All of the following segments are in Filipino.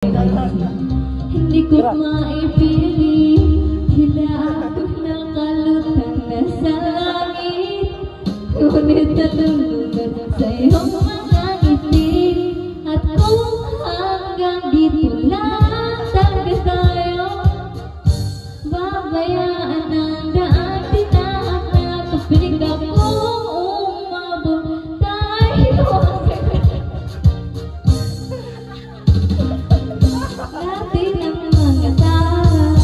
Hindi ko maipiling, hila ako nakalutang na sa langit. Ngunit natulungan sa iyong mga ngiti. At kung hanggang dito lang talaga tayo, babayaan ang daan tinahak na kapiling ako umabot tayo. Natin ang mga tala,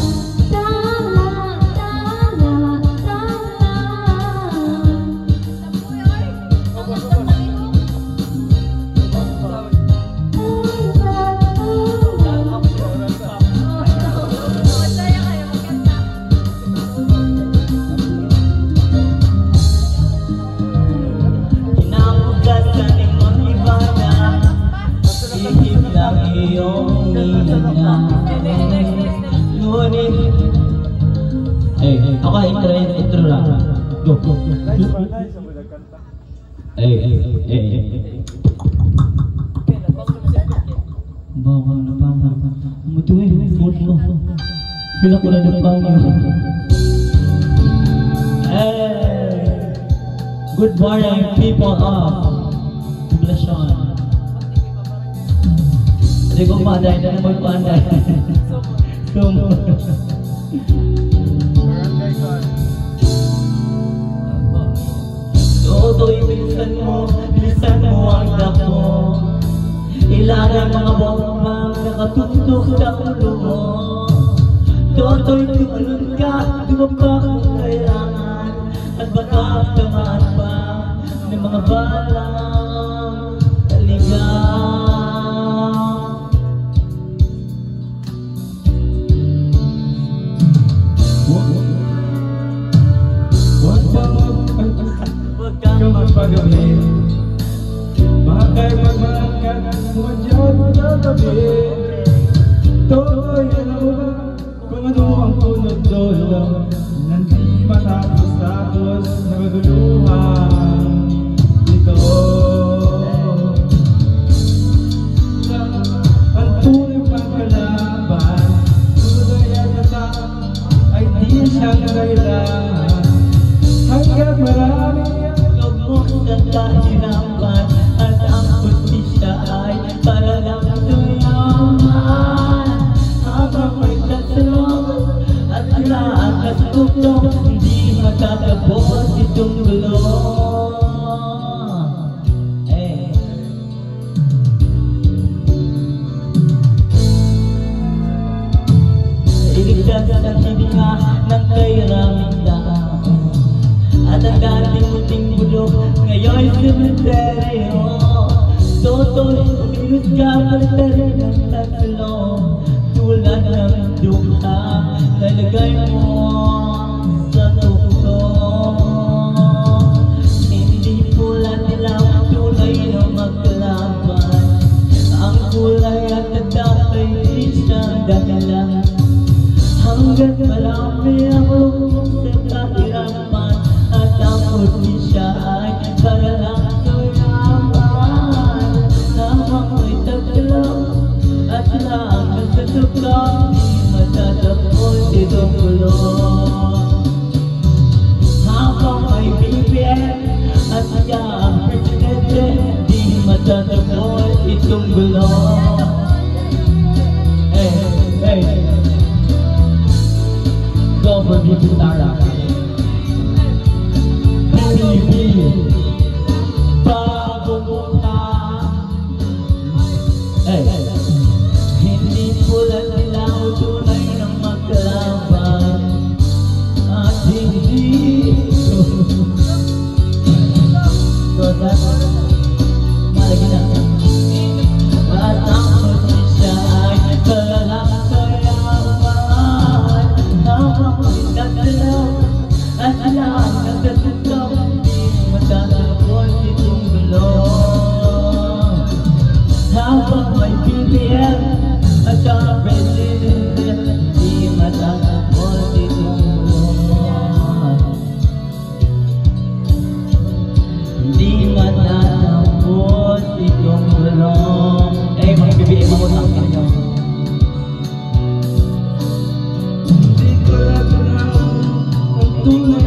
tala, tala, tala. Kinabukasan ng mga iba na ihip lang iyong nina. Ngunit ako intro lang. Go. Bawang na pa. Mutuin, phone mo. Feel ako na ng bangyo. Good morning, people of Poblacion. Hindi ko panday, hindi na magpanday. Toto'y bilisan mo ang dako. Ilangan mga bombang nakatutok sa ulo mo. Toto'y tumalun ka, dumapa kung kailangan. At baka tamaan pa ng mga balang taligaw. Huwag kang magpagabi, bakay magmangkat mo dyan sa tabi. To'y alam mo ba kung ano ang tunod dolo ng di matapos-tapos na maguluhan ito. Ang tunay pang kalaban, tunay at nasa ay di siyang kailangan. Hanggang marami ang lubog sa kahirapan at ang pustisya ay para lang tuyaman. Habang may tatlong at lahat at tutok, hindi matatapos itong gulo. Iligtas ang hininga ng kairamdaman. At ang dating muting bulok, ngayon'y cemeteryo. Toto'y umilos ka palitan ng tatlo. Tulad ng dukha, nalagay mo sa tukto. Hindi pula nilaw, tunay na magkalaban. Ang kulay at tatapay isang dahilan. Hanggang marami ang lubog sa kahirapan. At ang pustisya ay para lang tuyaman. Habang may taglaw at laang nagsatukang, di matatapos itong gulo. Habang may BBM at ang presidente, di matatapos itong gulo. Go for Bibi Tara. Bibi pabumunta. Hindi pula nilaw, tunay ng magkalaban. At hindi malagi na. At ang pustisya ay kalalang kayaman. Habang nagdalaw at lahat nagdatugaw, di matatapos itong gulo. Habang may BBM at ang presidente, di matatapos itong gulo. Di matatapos itong gulo. Mga BBM ako sa akin nyo. tunay